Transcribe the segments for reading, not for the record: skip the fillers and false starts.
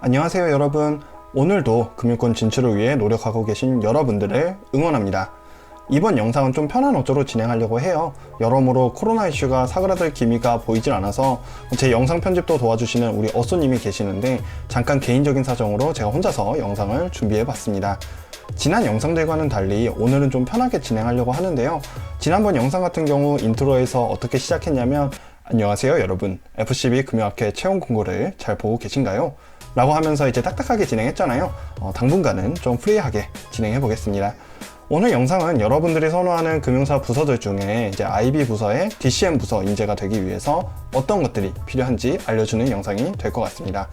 안녕하세요 여러분. 오늘도 금융권 진출을 위해 노력하고 계신 여러분들을 응원합니다. 이번 영상은 좀 편한 어조로 진행하려고 해요. 여러모로 코로나 이슈가 사그라들 기미가 보이질 않아서 제 영상 편집도 도와주시는 우리 어쏘님이 계시는데 잠깐 개인적인 사정으로 제가 혼자서 영상을 준비해봤습니다. 지난 영상들과는 달리 오늘은 좀 편하게 진행하려고 하는데요. 지난번 영상 같은 경우 인트로에서 어떻게 시작했냐면 안녕하세요 여러분, FCB 금융학회 채용 공고를 잘 보고 계신가요? 라고 하면서 이제 딱딱하게 진행했잖아요. 당분간은 좀 프리하게 진행해 보겠습니다. 오늘 영상은 여러분들이 선호하는 금융사 부서들 중에 이제 IB 부서의 DCM 부서 인재가 되기 위해서 어떤 것들이 필요한지 알려주는 영상이 될 것 같습니다.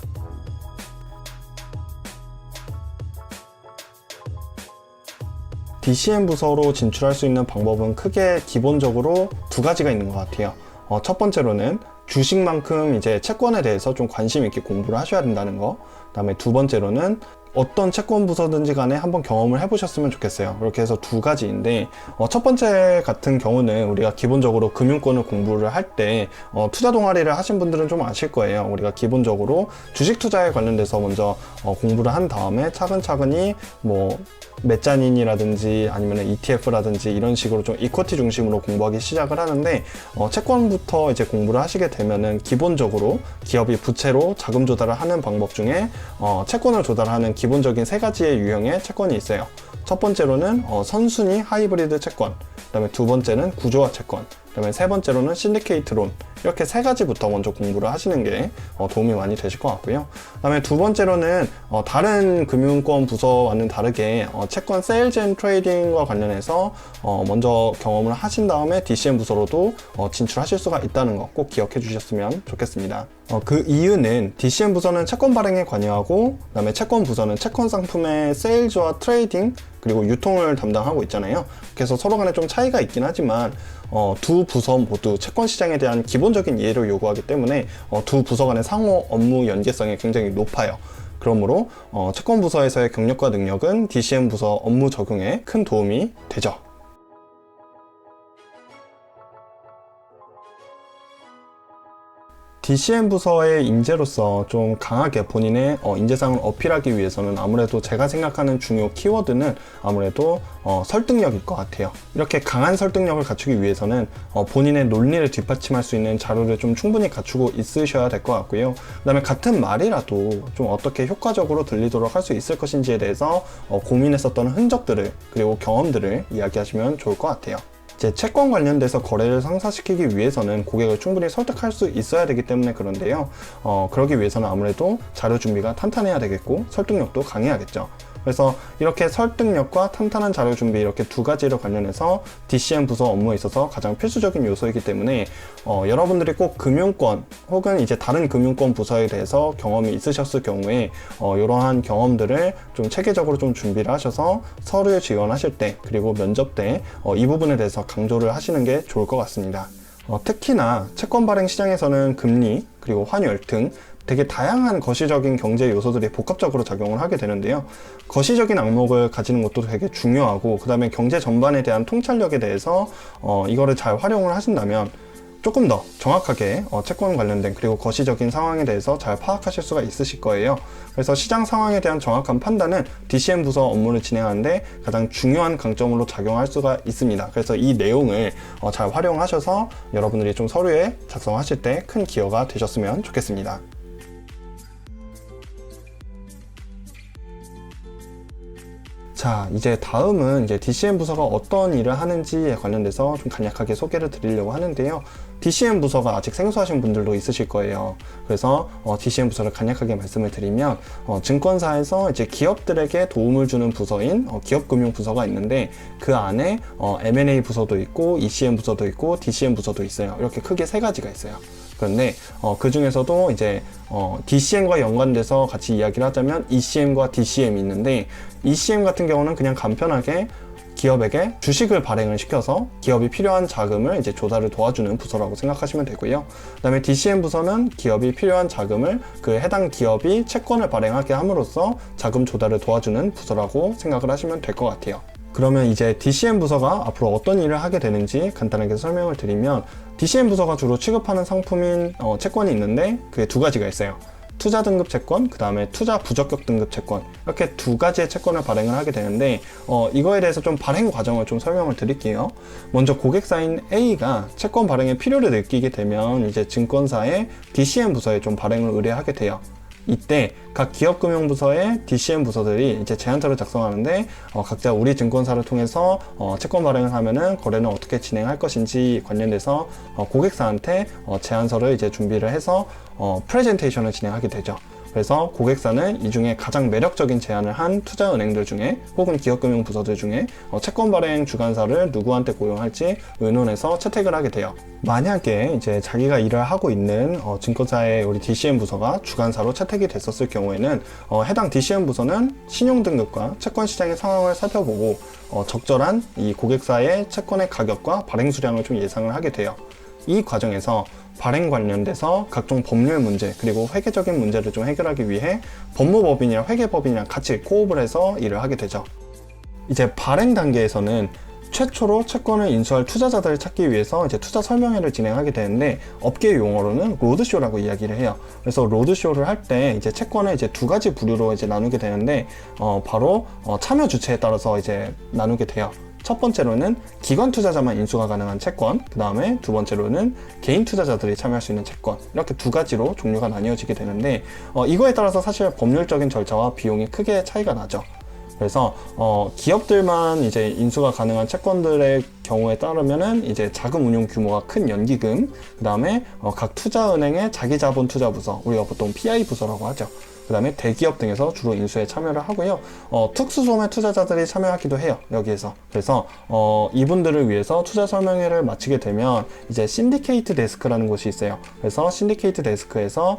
DCM 부서로 진출할 수 있는 방법은 크게 기본적으로 두 가지가 있는 것 같아요. 첫 번째로는 주식만큼 이제 채권에 대해서 좀 관심 있게 공부를 하셔야 된다는 거. 그다음에 두 번째로는 어떤 채권 부서든지 간에 한번 경험을 해보셨으면 좋겠어요. 이렇게 해서 두 가지인데 첫 번째 같은 경우는 우리가 기본적으로 금융권을 공부를 할 때 투자 동아리를 하신 분들은 좀 아실 거예요. 우리가 기본적으로 주식 투자에 관련돼서 먼저 공부를 한 다음에 차근차근히 뭐 메자닌이라든지 아니면 ETF라든지 이런 식으로 좀 이쿼티 중심으로 공부하기 시작을 하는데 채권부터 이제 공부를 하시게 되면은 기본적으로 기업이 부채로 자금 조달을 하는 방법 중에 채권을 조달하는 기본적인 세 가지의 유형의 채권이 있어요. 첫 번째로는 선순위 하이브리드 채권, 그 다음에 두 번째는 구조화 채권, 그 다음에 세 번째로는 신디케이트 론. 이렇게 세 가지부터 먼저 공부를 하시는 게 도움이 많이 되실 것 같고요. 그 다음에 두 번째로는 다른 금융권 부서와는 다르게 채권 세일즈 앤 트레이딩과 관련해서 먼저 경험을 하신 다음에 DCM 부서로도 진출하실 수가 있다는 거 꼭 기억해 주셨으면 좋겠습니다. 그 이유는 DCM 부서는 채권 발행에 관여하고 그 다음에 채권 부서는 채권 상품의 세일즈와 트레이딩 그리고 유통을 담당하고 있잖아요. 그래서 서로 간에 좀 차이가 있긴 하지만 두 부서 모두 채권 시장에 대한 기본적인 이해를 요구하기 때문에 두 부서 간의 상호 업무 연계성이 굉장히 높아요. 그러므로 채권 부서에서의 경력과 능력은 DCM 부서 업무 적용에 큰 도움이 되죠. DCM 부서의 인재로서 좀 강하게 본인의 인재상을 어필하기 위해서는 아무래도 제가 생각하는 중요 키워드는 아무래도 설득력일 것 같아요. 이렇게 강한 설득력을 갖추기 위해서는 본인의 논리를 뒷받침할 수 있는 자료를 좀 충분히 갖추고 있으셔야 될 것 같고요. 그 다음에 같은 말이라도 좀 어떻게 효과적으로 들리도록 할 수 있을 것인지에 대해서 고민했었던 흔적들을 그리고 경험들을 이야기하시면 좋을 것 같아요. 이제 채권 관련돼서 거래를 성사시키기 위해서는 고객을 충분히 설득할 수 있어야 되기 때문에 그런데요. 그러기 위해서는 아무래도 자료 준비가 탄탄해야 되겠고 설득력도 강해야겠죠. 그래서 이렇게 설득력과 탄탄한 자료 준비 이렇게 두 가지로 관련해서 DCM 부서 업무에 있어서 가장 필수적인 요소이기 때문에 여러분들이 꼭 금융권 혹은 이제 다른 금융권 부서에 대해서 경험이 있으셨을 경우에 이러한 경험들을 좀 체계적으로 좀 준비를 하셔서 서류에 지원하실 때 그리고 면접 때 이 부분에 대해서 강조를 하시는 게 좋을 것 같습니다. 특히나 채권 발행 시장에서는 금리 그리고 환율 등 되게 다양한 거시적인 경제 요소들이 복합적으로 작용을 하게 되는데요. 거시적인 항목을 가지는 것도 되게 중요하고 그 다음에 경제 전반에 대한 통찰력에 대해서 이거를 잘 활용을 하신다면 조금 더 정확하게 채권 관련된 그리고 거시적인 상황에 대해서 잘 파악하실 수가 있으실 거예요. 그래서 시장 상황에 대한 정확한 판단은 DCM 부서 업무를 진행하는데 가장 중요한 강점으로 작용할 수가 있습니다. 그래서 이 내용을 잘 활용하셔서 여러분들이 좀 서류에 작성하실 때 큰 기여가 되셨으면 좋겠습니다. 자, 이제 다음은 이제 DCM 부서가 어떤 일을 하는지에 관련돼서 좀 간략하게 소개를 드리려고 하는데요. DCM 부서가 아직 생소하신 분들도 있으실 거예요. 그래서 DCM 부서를 간략하게 말씀을 드리면 증권사에서 이제 기업들에게 도움을 주는 부서인 기업금융부서가 있는데 그 안에 M&A 부서도 있고 ECM 부서도 있고 DCM 부서도 있어요. 이렇게 크게 세 가지가 있어요. 그런데 그 중에서도 이제 DCM과 연관돼서 같이 이야기를 하자면 ECM과 DCM이 있는데 ECM 같은 경우는 그냥 간편하게 기업에게 주식을 발행을 시켜서 기업이 필요한 자금을 이제 조달을 도와주는 부서라고 생각하시면 되고요. 그 다음에 DCM 부서는 기업이 필요한 자금을 그 해당 기업이 채권을 발행하게 함으로써 자금 조달을 도와주는 부서라고 생각을 하시면 될 것 같아요. 그러면 이제 DCM 부서가 앞으로 어떤 일을 하게 되는지 간단하게 설명을 드리면 DCM 부서가 주로 취급하는 상품인 채권이 있는데 그게 두 가지가 있어요. 투자 등급 채권, 그 다음에 투자 부적격 등급 채권, 이렇게 두 가지의 채권을 발행을 하게 되는데 이거에 대해서 좀 발행 과정을 좀 설명을 드릴게요. 먼저 고객사인 A가 채권 발행의 필요를 느끼게 되면 이제 증권사의 DCM 부서에 좀 발행을 의뢰하게 돼요. 이때 각 기업금융부서의 DCM 부서들이 이제 제안서를 작성하는데 각자 우리 증권사를 통해서 채권 발행을 하면은 거래는 어떻게 진행할 것인지 관련돼서 고객사한테 제안서를 이제 준비를 해서 프레젠테이션을 진행하게 되죠. 그래서 고객사는 이 중에 가장 매력적인 제안을 한 투자은행들 중에 혹은 기업금융부서들 중에 채권 발행 주관사를 누구한테 고용할지 의논해서 채택을 하게 돼요. 만약에 이제 자기가 일을 하고 있는 증권사의 우리 DCM 부서가 주관사로 채택이 됐었을 경우에는 해당 DCM 부서는 신용 등급과 채권 시장의 상황을 살펴보고 적절한 이 고객사의 채권의 가격과 발행 수량을 좀 예상을 하게 돼요. 이 과정에서 발행 관련돼서 각종 법률 문제 그리고 회계적인 문제를 좀 해결하기 위해 법무법인이랑 회계법인이랑 같이 코업을 해서 일을 하게 되죠. 이제 발행 단계에서는 최초로 채권을 인수할 투자자들을 찾기 위해서 이제 투자 설명회를 진행하게 되는데 업계 용어로는 로드쇼라고 이야기를 해요. 그래서 로드쇼를 할 때 이제 채권을 이제 두 가지 부류로 이제 나누게 되는데 바로 참여 주체에 따라서 이제 나누게 돼요. 첫 번째로는 기관 투자자만 인수가 가능한 채권, 그 다음에 두 번째로는 개인 투자자들이 참여할 수 있는 채권, 이렇게 두 가지로 종류가 나뉘어지게 되는데 이거에 따라서 사실 법률적인 절차와 비용이 크게 차이가 나죠. 그래서 기업들만 이제 인수가 가능한 채권들의 경우에 따르면은 이제 자금 운용 규모가 큰 연기금, 그 다음에 각 투자은행의 자기자본 투자부서, 우리가 보통 PI 부서라고 하죠. 그 다음에 대기업 등에서 주로 인수에 참여를 하고요. 특수소매 투자자들이 참여하기도 해요, 여기에서. 그래서 이분들을 위해서 투자 설명회를 마치게 되면 이제 신디케이트 데스크라는 곳이 있어요. 그래서 신디케이트 데스크에서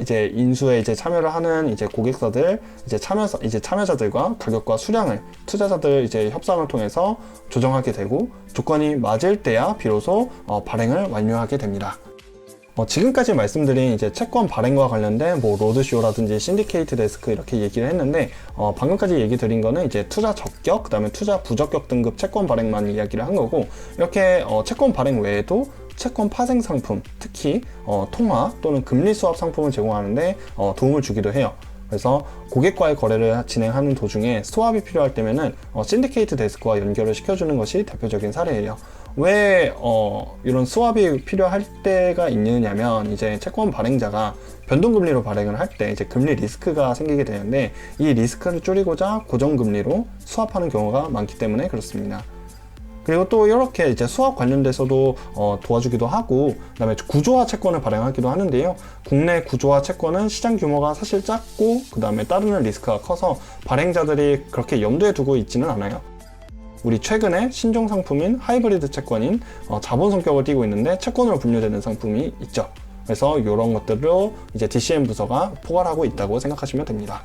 이제 인수에 이제 참여를 하는 이제 고객사들, 이제 참여자들과 가격과 수량을 투자자들 이제 협상을 통해서 조정하게 되고 조건이 맞을 때야 비로소 발행을 완료하게 됩니다. 지금까지 말씀드린 이제 채권 발행과 관련된 뭐 로드쇼라든지 신디케이트 데스크 이렇게 얘기를 했는데 방금까지 얘기 드린 거는 이제 투자 적격, 그 다음에 투자 부적격 등급 채권 발행만 이야기를 한 거고, 이렇게 채권 발행 외에도 채권 파생 상품, 특히 통화 또는 금리 수합 상품을 제공하는데 도움을 주기도 해요. 그래서 고객과의 거래를 진행하는 도중에 스왑이 필요할 때면은 신디케이트 데스크와 연결을 시켜주는 것이 대표적인 사례예요. 왜 이런 스왑이 필요할 때가 있느냐면 이제 채권 발행자가 변동금리로 발행을 할 때 이제 금리 리스크가 생기게 되는데 이 리스크를 줄이고자 고정금리로 스왑하는 경우가 많기 때문에 그렇습니다. 그리고 또 이렇게 이제 수학 관련돼서도 도와주기도 하고, 그다음에 구조화 채권을 발행하기도 하는데요. 국내 구조화 채권은 시장 규모가 사실 작고 그다음에 따르는 리스크가 커서 발행자들이 그렇게 염두에 두고 있지는 않아요. 우리 최근에 신종 상품인 하이브리드 채권인 자본 성격을 띠고 있는데 채권으로 분류되는 상품이 있죠. 그래서 이런 것들로 이제 DCM 부서가 포괄하고 있다고 생각하시면 됩니다.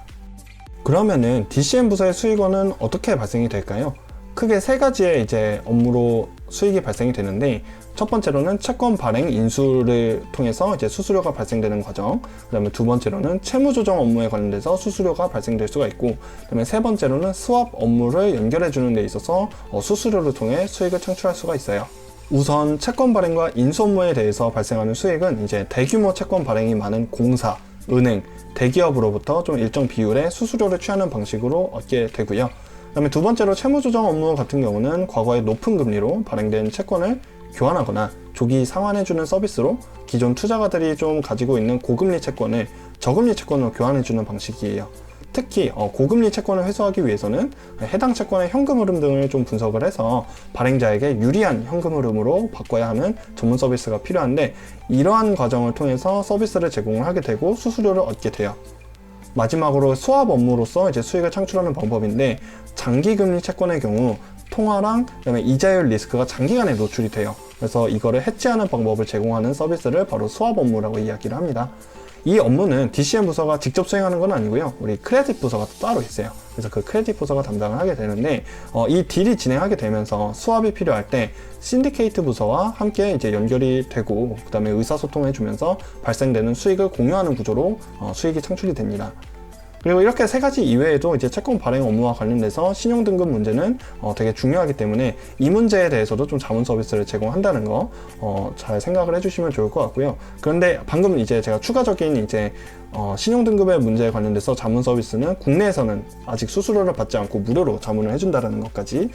그러면은 DCM 부서의 수익원은 어떻게 발생이 될까요? 크게 세 가지의 이제 업무로 수익이 발생이 되는데, 첫 번째로는 채권 발행 인수를 통해서 이제 수수료가 발생되는 과정, 그 다음에 두 번째로는 채무 조정 업무에 관련돼서 수수료가 발생될 수가 있고, 그 다음에 세 번째로는 스왑 업무를 연결해 주는 데 있어서 수수료를 통해 수익을 창출할 수가 있어요. 우선 채권 발행과 인수 업무에 대해서 발생하는 수익은 이제 대규모 채권 발행이 많은 공사, 은행, 대기업으로부터 좀 일정 비율의 수수료를 취하는 방식으로 얻게 되고요. 그 다음에 두 번째로 채무조정 업무 같은 경우는 과거에 높은 금리로 발행된 채권을 교환하거나 조기 상환해주는 서비스로 기존 투자가들이 좀 가지고 있는 고금리 채권을 저금리 채권으로 교환해주는 방식이에요. 특히 고금리 채권을 회수하기 위해서는 해당 채권의 현금 흐름 등을 좀 분석을 해서 발행자에게 유리한 현금 흐름으로 바꿔야 하는 전문 서비스가 필요한데, 이러한 과정을 통해서 서비스를 제공을 하게 되고 수수료를 얻게 돼요. 마지막으로 스왑 업무로서 이제 수익을 창출하는 방법인데, 장기금리 채권의 경우 통화랑 그다음에 이자율 리스크가 장기간에 노출이 돼요. 그래서 이거를 해지하는 방법을 제공하는 서비스를 바로 스왑 업무라고 이야기를 합니다. 이 업무는 DCM 부서가 직접 수행하는 건 아니고요. 우리 크레딧 부서가 따로 있어요. 그래서 그 크레딧 부서가 담당을 하게 되는데, 이 딜이 진행하게 되면서 스왑이 필요할 때 신디케이트 부서와 함께 이제 연결이 되고, 그 다음에 의사소통을 해주면서 발생되는 수익을 공유하는 구조로 수익이 창출이 됩니다. 그리고 이렇게 세 가지 이외에도 이제 채권 발행 업무와 관련돼서 신용 등급 문제는 되게 중요하기 때문에 이 문제에 대해서도 좀 자문 서비스를 제공한다는 거 잘 생각을 해주시면 좋을 것 같고요. 그런데 방금 이제 제가 추가적인 이제 신용등급의 문제에 관련돼서 자문 서비스는 국내에서는 아직 수수료를 받지 않고 무료로 자문을 해준다는 것까지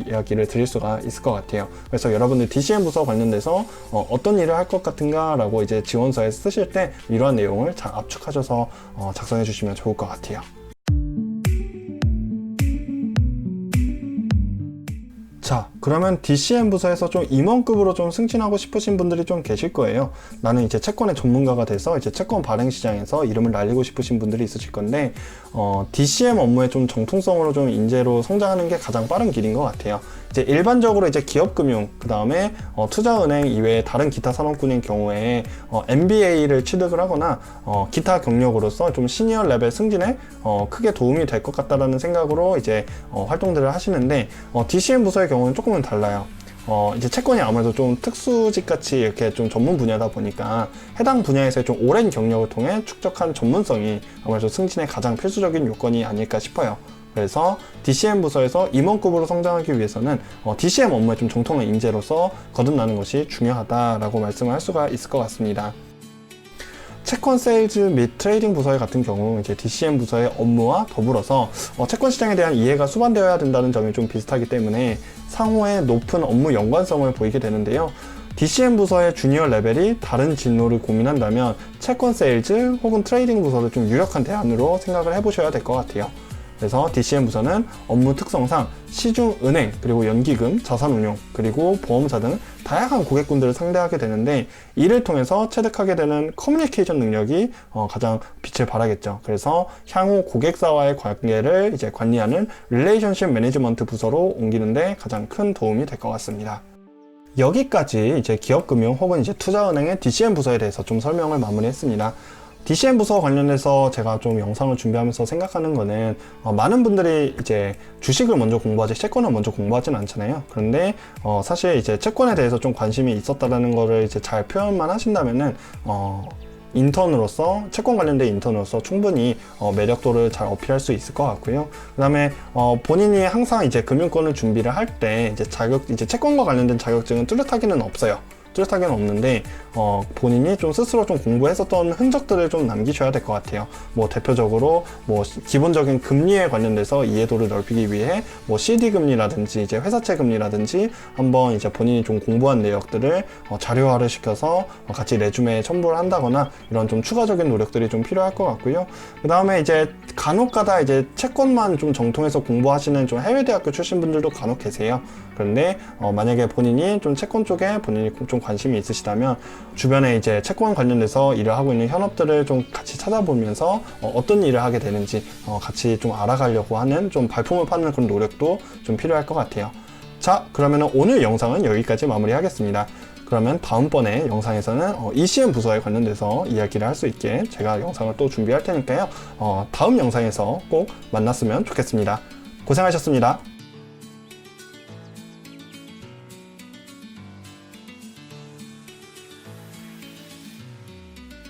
이야기를 드릴 수가 있을 것 같아요. 그래서 여러분들 DCM 부서 관련돼서 어떤 일을 할 것 같은가 라고 이제 지원서에 쓰실 때 이러한 내용을 잘 압축하셔서 작성해 주시면 좋을 것 같아요. 자, 그러면 DCM 부서에서 좀 임원급으로 좀 승진하고 싶으신 분들이 좀 계실 거예요. 나는 이제 채권의 전문가가 돼서 이제 채권 발행 시장에서 이름을 날리고 싶으신 분들이 있으실 건데, DCM 업무의 좀 정통성으로 좀 인재로 성장하는 게 가장 빠른 길인 것 같아요. 이제 일반적으로 이제 기업금융, 그 다음에 투자은행 이외에 다른 기타 산업군인 경우에 MBA를 취득을 하거나 기타 경력으로서 좀 시니어 레벨 승진에 크게 도움이 될 것 같다라는 생각으로 이제 활동들을 하시는데, DCM 부서의 경우는 조금은 달라요. 이제 채권이 아무래도 좀 특수직 같이 이렇게 좀 전문 분야다 보니까 해당 분야에서의 좀 오랜 경력을 통해 축적한 전문성이 아무래도 승진의 가장 필수적인 요건이 아닐까 싶어요. 그래서 DCM 부서에서 임원급으로 성장하기 위해서는 DCM 업무에 좀 정통한 인재로서 거듭나는 것이 중요하다라고 말씀을 할 수가 있을 것 같습니다. 채권 세일즈 및 트레이딩 부서 같은 경우 이제 DCM 부서의 업무와 더불어서 채권 시장에 대한 이해가 수반되어야 된다는 점이 좀 비슷하기 때문에 상호의 높은 업무 연관성을 보이게 되는데요. DCM 부서의 주니어 레벨이 다른 진로를 고민한다면 채권 세일즈 혹은 트레이딩 부서를 좀 유력한 대안으로 생각을 해보셔야 될 것 같아요. 그래서 DCM 부서는 업무 특성상 시중 은행, 그리고 연기금, 자산운용, 그리고 보험사 등 다양한 고객군들을 상대하게 되는데, 이를 통해서 체득하게 되는 커뮤니케이션 능력이 가장 빛을 발하겠죠. 그래서 향후 고객사와의 관계를 이제 관리하는 릴레이션십 매니지먼트 부서로 옮기는데 가장 큰 도움이 될 것 같습니다. 여기까지 이제 기업금융 혹은 이제 투자은행의 DCM 부서에 대해서 좀 설명을 마무리했습니다. DCM 부서 관련해서 제가 좀 영상을 준비하면서 생각하는 거는 많은 분들이 이제 주식을 먼저 공부하지 채권을 먼저 공부하진 않잖아요. 그런데 사실 이제 채권에 대해서 좀 관심이 있었다라는 거를 이제 잘 표현만 하신다면은 인턴으로서 채권 관련된 인턴으로서 충분히 매력도를 잘 어필할 수 있을 것 같고요. 그다음에 본인이 항상 이제 금융권을 준비를 할 때 이제 채권과 관련된 자격증은 뚜렷하기는 없어요. 뚜렷하게는 없는데 본인이 좀 스스로 좀 공부했었던 흔적들을 좀 남기셔야 될 것 같아요. 뭐 대표적으로 뭐 기본적인 금리에 관련돼서 이해도를 넓히기 위해 뭐 CD 금리라든지 이제 회사채 금리라든지 한번 이제 본인이 좀 공부한 내역들을 자료화를 시켜서 같이 레주메에 첨부를 한다거나 이런 좀 추가적인 노력들이 좀 필요할 것 같고요. 그 다음에 이제 간혹가다 이제 채권만 좀 정통해서 공부하시는 좀 해외 대학교 출신 분들도 간혹 계세요. 그런데 만약에 본인이 좀 채권 쪽에 본인이 좀 관심이 있으시다면 주변에 이제 채권 관련돼서 일을 하고 있는 현업들을 좀 같이 찾아보면서 어떤 일을 하게 되는지 같이 좀 알아가려고 하는 좀 발품을 파는 그런 노력도 좀 필요할 것 같아요. 자, 그러면 오늘 영상은 여기까지 마무리하겠습니다. 그러면 다음번에 영상에서는 ECM 부서에 관련돼서 이야기를 할 수 있게 제가 영상을 또 준비할 테니까요. 다음 영상에서 꼭 만났으면 좋겠습니다. 고생하셨습니다.